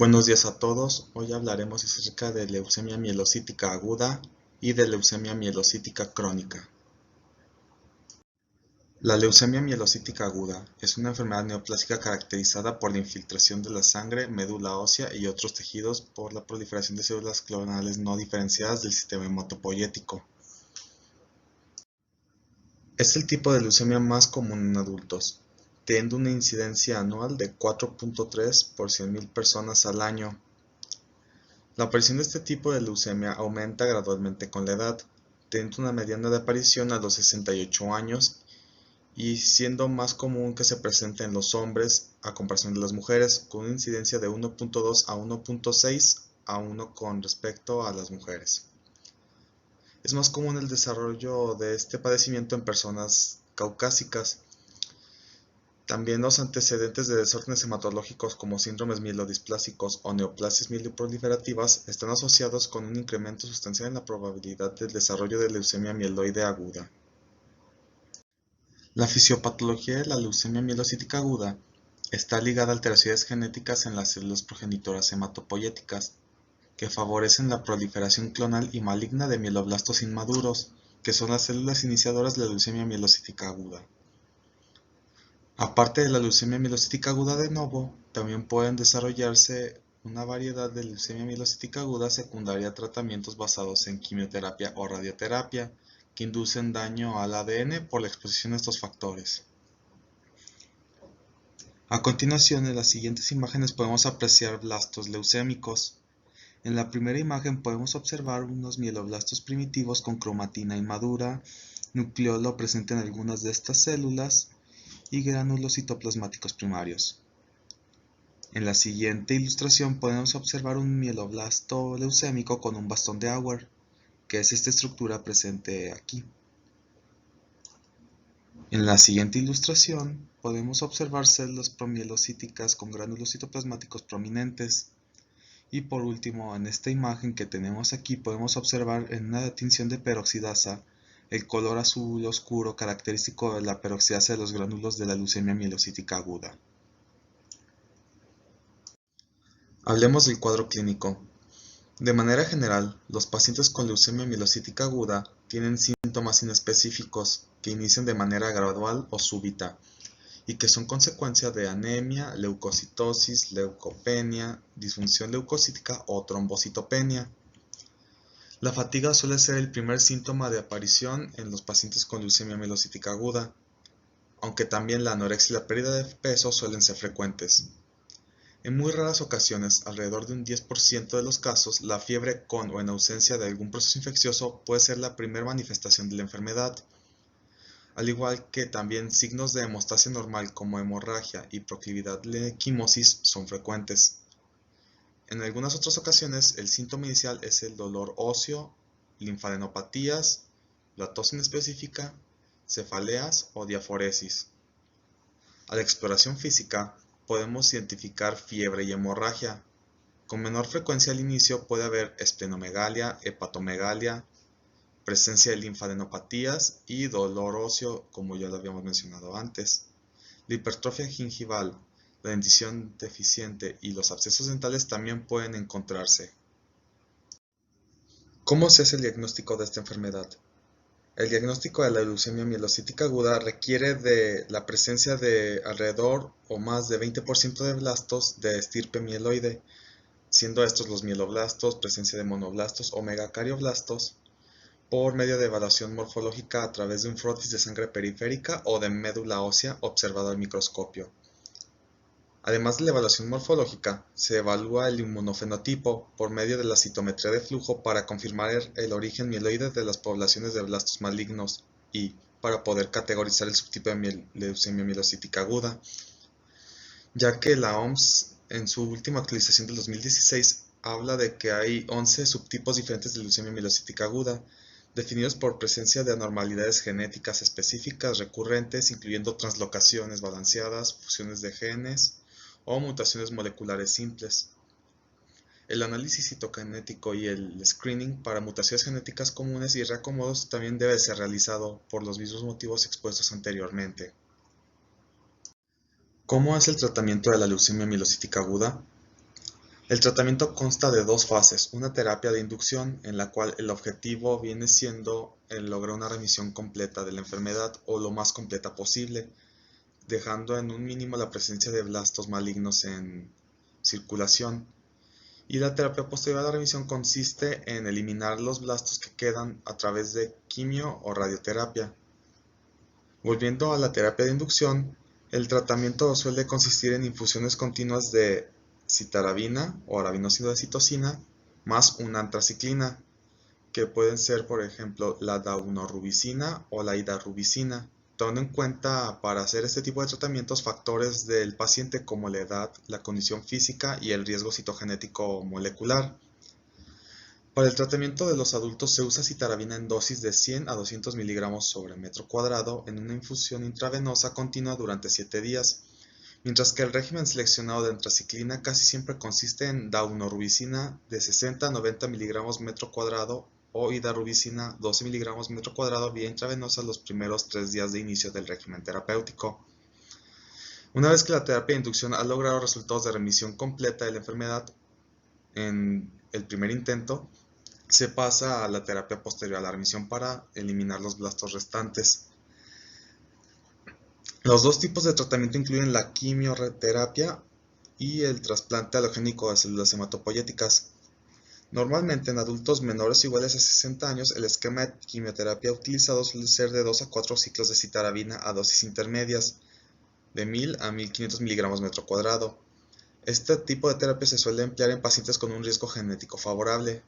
Buenos días a todos. Hoy hablaremos acerca de leucemia mielocítica aguda y de leucemia mielocítica crónica. La leucemia mielocítica aguda es una enfermedad neoplásica caracterizada por la infiltración de la sangre, médula ósea y otros tejidos por la proliferación de células clonales no diferenciadas del sistema hematopoyético. Es el tipo de leucemia más común en adultos, teniendo una incidencia anual de 4.3 por 100.000 personas al año. La aparición de este tipo de leucemia aumenta gradualmente con la edad, teniendo una mediana de aparición a los 68 años y siendo más común que se presente en los hombres a comparación de las mujeres, con una incidencia de 1.2 a 1.6 a 1 con respecto a las mujeres. Es más común el desarrollo de este padecimiento en personas caucásicas. También los antecedentes de desórdenes hematológicos como síndromes mielodisplásicos o neoplasias mieloproliferativas están asociados con un incremento sustancial en la probabilidad del desarrollo de leucemia mieloide aguda. La fisiopatología de la leucemia mielocítica aguda está ligada a alteraciones genéticas en las células progenitoras hematopoyéticas, que favorecen la proliferación clonal y maligna de mieloblastos inmaduros, que son las células iniciadoras de la leucemia mielocítica aguda. Aparte de la leucemia mielocítica aguda de novo, también pueden desarrollarse una variedad de leucemia mielocítica aguda secundaria a tratamientos basados en quimioterapia o radioterapia, que inducen daño al ADN por la exposición a estos factores. A continuación, en las siguientes imágenes podemos apreciar blastos leucémicos. En la primera imagen podemos observar unos mieloblastos primitivos con cromatina inmadura, nucleolo presente en algunas de estas células y gránulos citoplasmáticos primarios. En la siguiente ilustración podemos observar un mieloblasto leucémico con un bastón de Auer, que es esta estructura presente aquí. En la siguiente ilustración podemos observar células promielocíticas con gránulos citoplasmáticos prominentes. Y por último, en esta imagen que tenemos aquí podemos observar en una tinción de peroxidasa el color azul oscuro característico de la peroxidasa de los gránulos de la leucemia mielocítica aguda. Hablemos del cuadro clínico. De manera general, los pacientes con leucemia mielocítica aguda tienen síntomas inespecíficos que inician de manera gradual o súbita y que son consecuencia de anemia, leucocitosis, leucopenia, disfunción leucocítica o trombocitopenia. La fatiga suele ser el primer síntoma de aparición en los pacientes con leucemia mielocítica aguda, aunque también la anorexia y la pérdida de peso suelen ser frecuentes. En muy raras ocasiones, alrededor de un 10% de los casos, la fiebre con o en ausencia de algún proceso infeccioso puede ser la primera manifestación de la enfermedad, al igual que también signos de hemostasia normal como hemorragia y proclividad de equimosis son frecuentes. En algunas otras ocasiones, el síntoma inicial es el dolor óseo, linfadenopatías, la tos inespecífica, cefaleas o diaforesis. A la exploración física, podemos identificar fiebre y hemorragia. Con menor frecuencia al inicio puede haber esplenomegalia, hepatomegalia, presencia de linfadenopatías y dolor óseo, como ya lo habíamos mencionado antes. La hipertrofia gingival, la dentición deficiente y los abscesos dentales también pueden encontrarse. ¿Cómo se hace el diagnóstico de esta enfermedad? El diagnóstico de la leucemia mielocítica aguda requiere de la presencia de alrededor o más de 20% de blastos de estirpe mieloide, siendo estos los mieloblastos, presencia de monoblastos o megacarioblastos, por medio de evaluación morfológica a través de un frotis de sangre periférica o de médula ósea observado al microscopio. Además de la evaluación morfológica, se evalúa el inmunofenotipo por medio de la citometría de flujo para confirmar el origen mieloide de las poblaciones de blastos malignos y para poder categorizar el subtipo de leucemia mielocítica aguda, ya que la OMS en su última actualización del 2016 habla de que hay 11 subtipos diferentes de leucemia mielocítica aguda, definidos por presencia de anormalidades genéticas específicas recurrentes, incluyendo translocaciones balanceadas, fusiones de genes o mutaciones moleculares simples. El análisis citogenético y el screening para mutaciones genéticas comunes y reacomodos también debe ser realizado por los mismos motivos expuestos anteriormente. ¿Cómo es el tratamiento de la leucemia mielocítica aguda? El tratamiento consta de dos fases, una terapia de inducción en la cual el objetivo viene siendo el lograr una remisión completa de la enfermedad o lo más completa posible, dejando en un mínimo la presencia de blastos malignos en circulación. Y la terapia posterior a la remisión consiste en eliminar los blastos que quedan a través de quimio o radioterapia. Volviendo a la terapia de inducción, el tratamiento suele consistir en infusiones continuas de citarabina o arabinóxido de citosina más una antraciclina, que pueden ser, por ejemplo, la daunorubicina o la hidarubicina, tomando en cuenta para hacer este tipo de tratamientos factores del paciente como la edad, la condición física y el riesgo citogenético molecular. Para el tratamiento de los adultos se usa citarabina en dosis de 100 a 200 miligramos sobre metro cuadrado en una infusión intravenosa continua durante 7 días, mientras que el régimen seleccionado de antraciclina casi siempre consiste en daunorubicina de 60 a 90 miligramos metro cuadrado o hidarubicina 12 miligramos metro cuadrado vía intravenosa los primeros 3 días de inicio del régimen terapéutico. Una vez que la terapia de inducción ha logrado resultados de remisión completa de la enfermedad en el primer intento, se pasa a la terapia posterior a la remisión para eliminar los blastos restantes. Los dos tipos de tratamiento incluyen la quimioterapia y el trasplante alogénico de células hematopoyéticas. Normalmente en adultos menores o iguales a 60 años, el esquema de quimioterapia utilizado suele ser de 2 a 4 ciclos de citarabina a dosis intermedias, de 1000 a 1500 miligramos metro cuadrado. Este tipo de terapia se suele emplear en pacientes con un riesgo genético favorable,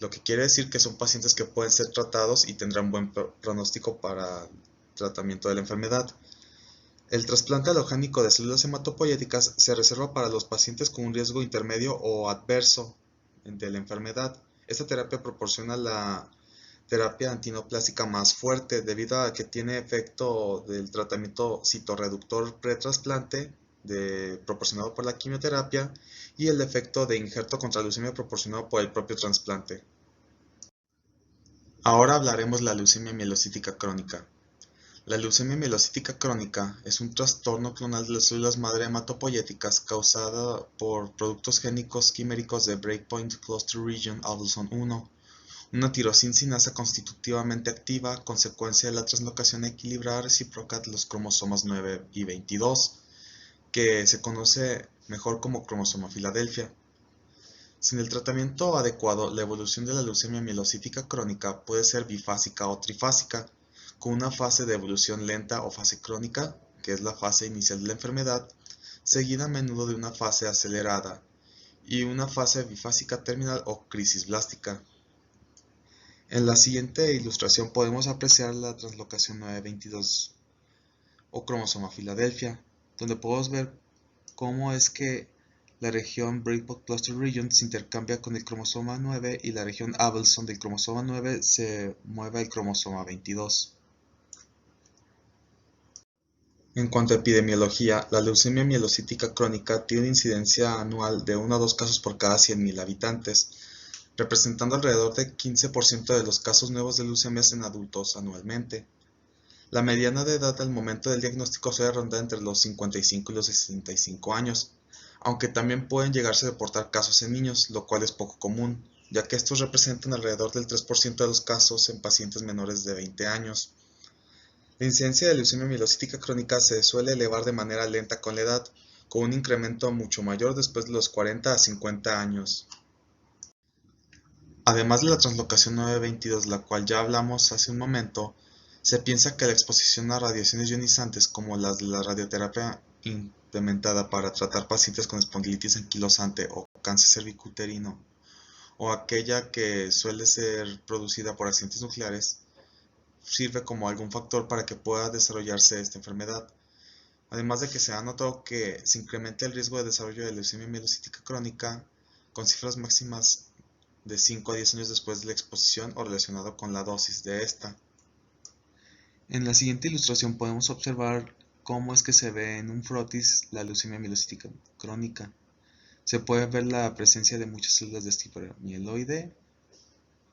lo que quiere decir que son pacientes que pueden ser tratados y tendrán buen pronóstico para tratamiento de la enfermedad. El trasplante alogénico de células hematopoyéticas se reserva para los pacientes con un riesgo intermedio o adverso de la enfermedad. Esta terapia proporciona la terapia antineoplásica más fuerte debido a que tiene efecto del tratamiento citorreductor pretrasplante proporcionado por la quimioterapia y el efecto de injerto contra leucemia proporcionado por el propio trasplante. Ahora hablaremos de la leucemia mielocítica crónica. La leucemia mielocítica crónica es un trastorno clonal de las células madre hematopoyéticas causada por productos génicos quiméricos de Breakpoint Cluster Region Abelson 1, una tirosinasa constitutivamente activa a consecuencia de la translocación equilibrada recíproca de los cromosomas 9 y 22, que se conoce mejor como cromosoma Filadelfia. Sin el tratamiento adecuado, la evolución de la leucemia mielocítica crónica puede ser bifásica o trifásica, con una fase de evolución lenta o fase crónica, que es la fase inicial de la enfermedad, seguida a menudo de una fase acelerada, y una fase bifásica terminal o crisis blástica. En la siguiente ilustración podemos apreciar la translocación 922 o cromosoma Filadelfia, donde podemos ver cómo es que la región Breakpoint Cluster Region se intercambia con el cromosoma 9 y la región Abelson del cromosoma 9 se mueve al cromosoma 22. En cuanto a epidemiología, la leucemia mielocítica crónica tiene una incidencia anual de 1 a 2 casos por cada 100.000 habitantes, representando alrededor del 15% de los casos nuevos de leucemias en adultos anualmente. La mediana de edad al momento del diagnóstico suele rondar entre los 55 y los 65 años, aunque también pueden llegarse a reportar casos en niños, lo cual es poco común, ya que estos representan alrededor del 3% de los casos en pacientes menores de 20 años. La incidencia de leucemia mielocítica crónica se suele elevar de manera lenta con la edad, con un incremento mucho mayor después de los 40 a 50 años. Además de la translocación 922, la cual ya hablamos hace un momento, se piensa que la exposición a radiaciones ionizantes como las de la radioterapia implementada para tratar pacientes con espondilitis anquilosante o cáncer cervicuterino, o aquella que suele ser producida por accidentes nucleares, sirve como algún factor para que pueda desarrollarse esta enfermedad. Además de que se ha notado que se incrementa el riesgo de desarrollo de leucemia mielocítica crónica con cifras máximas de 5 a 10 años después de la exposición o relacionado con la dosis de esta. En la siguiente ilustración podemos observar cómo es que se ve en un frotis la leucemia mielocítica crónica. Se puede ver la presencia de muchas células de tipo mieloide,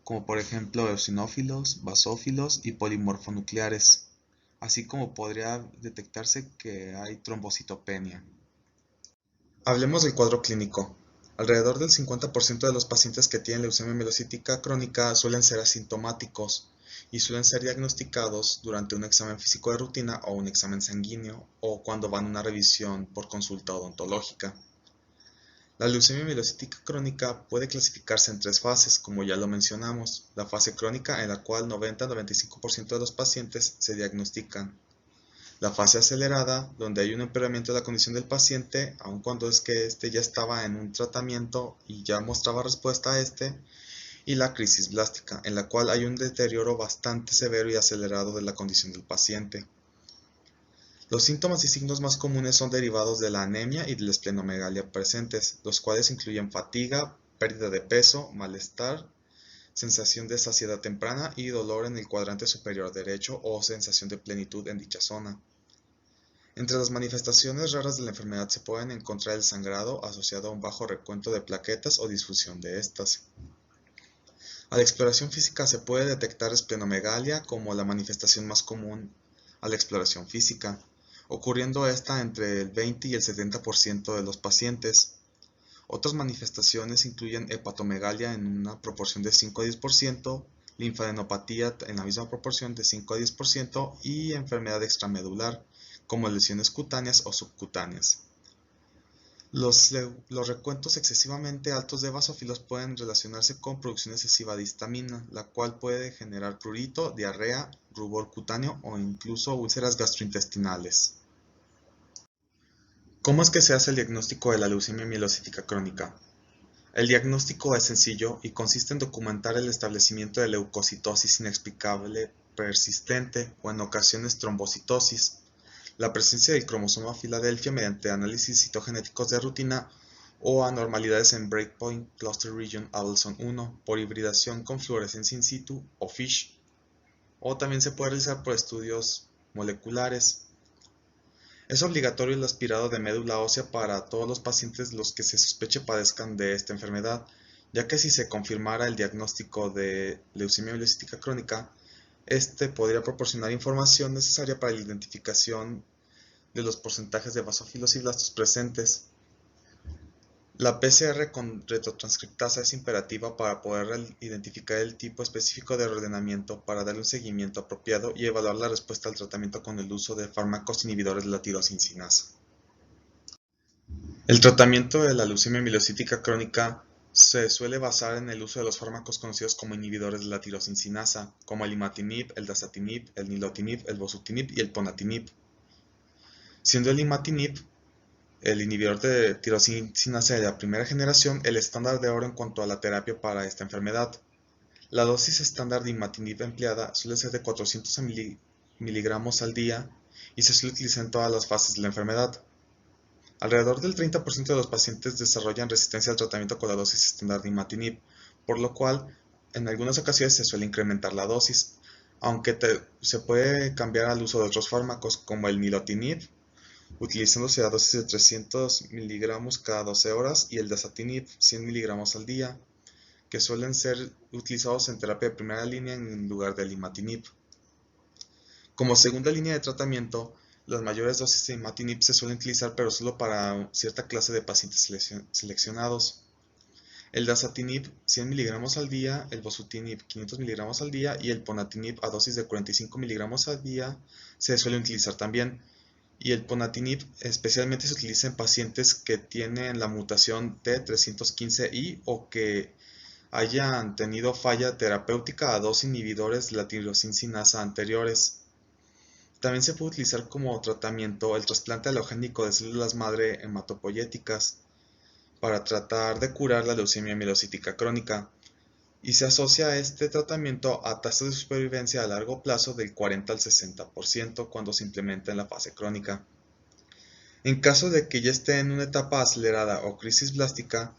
como por ejemplo eosinófilos, basófilos y polimorfonucleares, así como podría detectarse que hay trombocitopenia. Hablemos del cuadro clínico. Alrededor del 50% de los pacientes que tienen leucemia mielocítica crónica suelen ser asintomáticos y suelen ser diagnosticados durante un examen físico de rutina o un examen sanguíneo o cuando van a una revisión por consulta odontológica. La leucemia mielocítica crónica puede clasificarse en tres fases, como ya lo mencionamos. La fase crónica, en la cual 90-95% de los pacientes se diagnostican. La fase acelerada, donde hay un empeoramiento de la condición del paciente, aun cuando es que éste ya estaba en un tratamiento y ya mostraba respuesta a este. Y la crisis blástica, en la cual hay un deterioro bastante severo y acelerado de la condición del paciente. Los síntomas y signos más comunes son derivados de la anemia y de la esplenomegalia presentes, los cuales incluyen fatiga, pérdida de peso, malestar, sensación de saciedad temprana y dolor en el cuadrante superior derecho o sensación de plenitud en dicha zona. Entre las manifestaciones raras de la enfermedad se pueden encontrar el sangrado asociado a un bajo recuento de plaquetas o disfusión de estas. A la exploración física se puede detectar esplenomegalia como la manifestación más común a la exploración física, ocurriendo esta entre el 20 y el 70% de los pacientes. Otras manifestaciones incluyen hepatomegalia en una proporción de 5 a 10%, linfadenopatía en la misma proporción de 5 a 10% y enfermedad extramedular, como lesiones cutáneas o subcutáneas. Los recuentos excesivamente altos de basófilos pueden relacionarse con producción excesiva de histamina, la cual puede generar prurito, diarrea, rubor cutáneo o incluso úlceras gastrointestinales. ¿Cómo es que se hace el diagnóstico de la leucemia mielocítica crónica? El diagnóstico es sencillo y consiste en documentar el establecimiento de leucocitosis inexplicable persistente o en ocasiones trombocitosis, la presencia del cromosoma Filadelfia mediante análisis citogenéticos de rutina o anormalidades en Breakpoint Cluster Region Abelson 1 por hibridación con fluorescencia in situ o FISH, o también se puede realizar por estudios moleculares. Es obligatorio el aspirado de médula ósea para todos los pacientes los que se sospeche padezcan de esta enfermedad, ya que si se confirmara el diagnóstico de leucemia mielocítica crónica, este podría proporcionar información necesaria para la identificación de los porcentajes de basófilos y blastos presentes. La PCR con retrotranscriptasa es imperativa para poder identificar el tipo específico de reordenamiento para darle un seguimiento apropiado y evaluar la respuesta al tratamiento con el uso de fármacos inhibidores de la tirosincinasa. El tratamiento de la leucemia mielocítica crónica se suele basar en el uso de los fármacos conocidos como inhibidores de la tirosincinasa, como el imatinib, el dasatinib, el nilotinib, el bosutinib y el ponatinib. Siendo el imatinib el inhibidor de tirosincinasa de la primera generación, el estándar de oro en cuanto a la terapia para esta enfermedad. La dosis estándar de imatinib empleada suele ser de 400 miligramos al día y se suele utilizar en todas las fases de la enfermedad. Alrededor del 30% de los pacientes desarrollan resistencia al tratamiento con la dosis estándar de imatinib, por lo cual en algunas ocasiones se suele incrementar la dosis, aunque se puede cambiar al uso de otros fármacos como el nilotinib, utilizándose a dosis de 300 miligramos cada 12 horas y el dasatinib 100 miligramos al día, que suelen ser utilizados en terapia de primera línea en lugar del imatinib. Como segunda línea de tratamiento, las mayores dosis de imatinib se suelen utilizar pero solo para cierta clase de pacientes seleccionados. El dasatinib 100 miligramos al día, el bosutinib 500 miligramos al día y el ponatinib a dosis de 45 miligramos al día se suelen utilizar también. Y el ponatinib especialmente se utiliza en pacientes que tienen la mutación T315I o que hayan tenido falla terapéutica a dos inhibidores de la tirosincinasa anteriores. También se puede utilizar como tratamiento el trasplante alogénico de células madre hematopoyéticas para tratar de curar la leucemia mielocítica crónica, y se asocia a este tratamiento a tasas de supervivencia a largo plazo del 40 al 60% cuando se implementa en la fase crónica. En caso de que ya esté en una etapa acelerada o crisis blástica,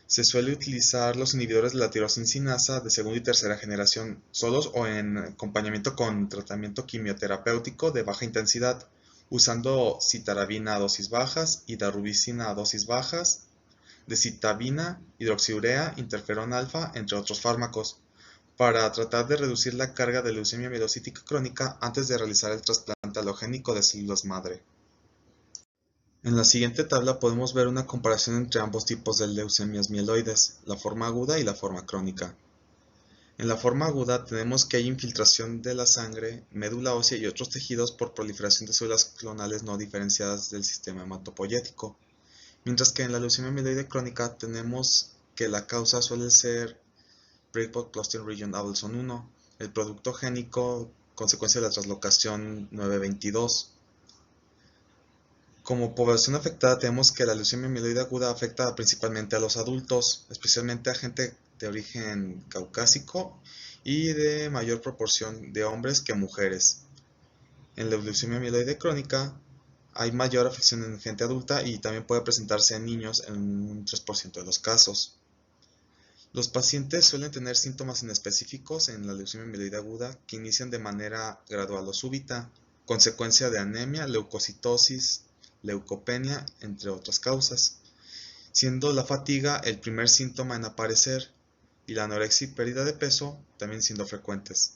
se suele utilizar los inhibidores de la tirosincinasa de segunda y tercera generación, solos o en acompañamiento con tratamiento quimioterapéutico de baja intensidad, usando citarabina a dosis bajas y darubicina a dosis bajas, decitabina, hidroxiurea, interferón alfa, entre otros fármacos, para tratar de reducir la carga de leucemia mielocítica crónica antes de realizar el trasplante alogénico de células madre. En la siguiente tabla podemos ver una comparación entre ambos tipos de leucemias mieloides, la forma aguda y la forma crónica. En la forma aguda tenemos que hay infiltración de la sangre, médula ósea y otros tejidos por proliferación de células clonales no diferenciadas del sistema hematopoyético, mientras que en la leucemia mieloide crónica tenemos que la causa suele ser Breakpoint Clustering Region Abelson 1, el producto génico consecuencia de la translocación 922. Como población afectada tenemos que la leucemia mieloide aguda afecta principalmente a los adultos, especialmente a gente de origen caucásico y de mayor proporción de hombres que mujeres. En la leucemia mieloide crónica hay mayor afección en gente adulta y también puede presentarse en niños en un 3% de los casos. Los pacientes suelen tener síntomas inespecíficos en la leucemia mieloide aguda que inician de manera gradual o súbita, consecuencia de anemia, leucocitosis, leucopenia, entre otras causas, siendo la fatiga el primer síntoma en aparecer y la anorexia y pérdida de peso también siendo frecuentes.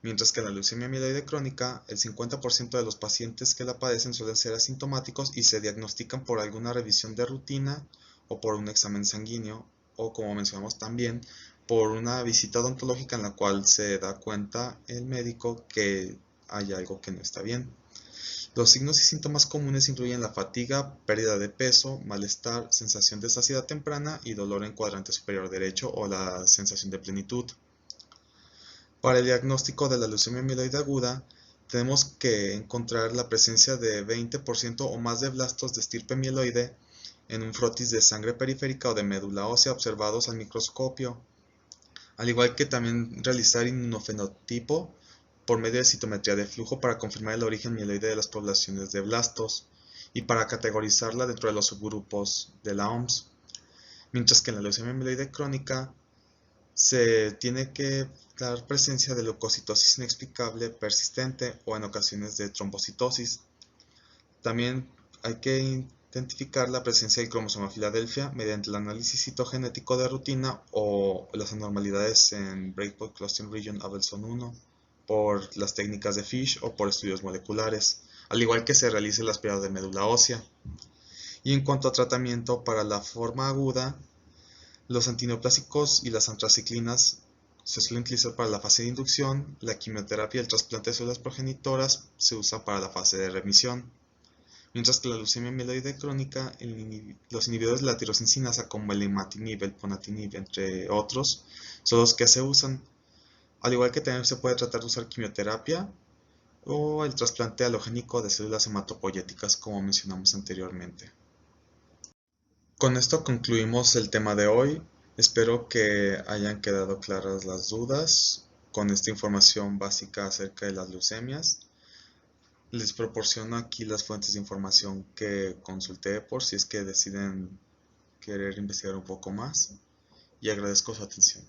Mientras que en la leucemia mieloide crónica, el 50% de los pacientes que la padecen suelen ser asintomáticos y se diagnostican por alguna revisión de rutina o por un examen sanguíneo o, como mencionamos también, por una visita odontológica en la cual se da cuenta el médico que hay algo que no está bien. Los signos y síntomas comunes incluyen la fatiga, pérdida de peso, malestar, sensación de saciedad temprana y dolor en cuadrante superior derecho o la sensación de plenitud. Para el diagnóstico de la leucemia mieloide aguda, tenemos que encontrar la presencia de 20% o más de blastos de estirpe mieloide en un frotis de sangre periférica o de médula ósea observados al microscopio, al igual que también realizar inmunofenotipo por medio de citometría de flujo para confirmar el origen mieloide de las poblaciones de blastos y para categorizarla dentro de los subgrupos de la OMS, mientras que en la leucemia mieloide crónica se tiene que dar presencia de leucocitosis inexplicable persistente o en ocasiones de trombocitosis. También hay que identificar la presencia del cromosoma Filadelfia mediante el análisis citogenético de rutina o las anormalidades en Breakpoint Clustering Region Abelson 1 por las técnicas de FISH o por estudios moleculares, al igual que se realice la aspirado de médula ósea. Y en cuanto a tratamiento para la forma aguda, los antineoplásicos y las antraciclinas se suelen utilizar para la fase de inducción, la quimioterapia y el trasplante de células progenitoras se usa para la fase de remisión, mientras que la leucemia mieloide crónica, los inhibidores de la tirosincinasa como el imatinib, el ponatinib, entre otros, son los que se usan, al igual que también se puede tratar de usar quimioterapia o el trasplante halogénico de células hematopoyéticas como mencionamos anteriormente. Con esto concluimos el tema de hoy. Espero que hayan quedado claras las dudas con esta información básica acerca de las leucemias. Les proporciono aquí las fuentes de información que consulté por si es que deciden querer investigar un poco más y agradezco su atención.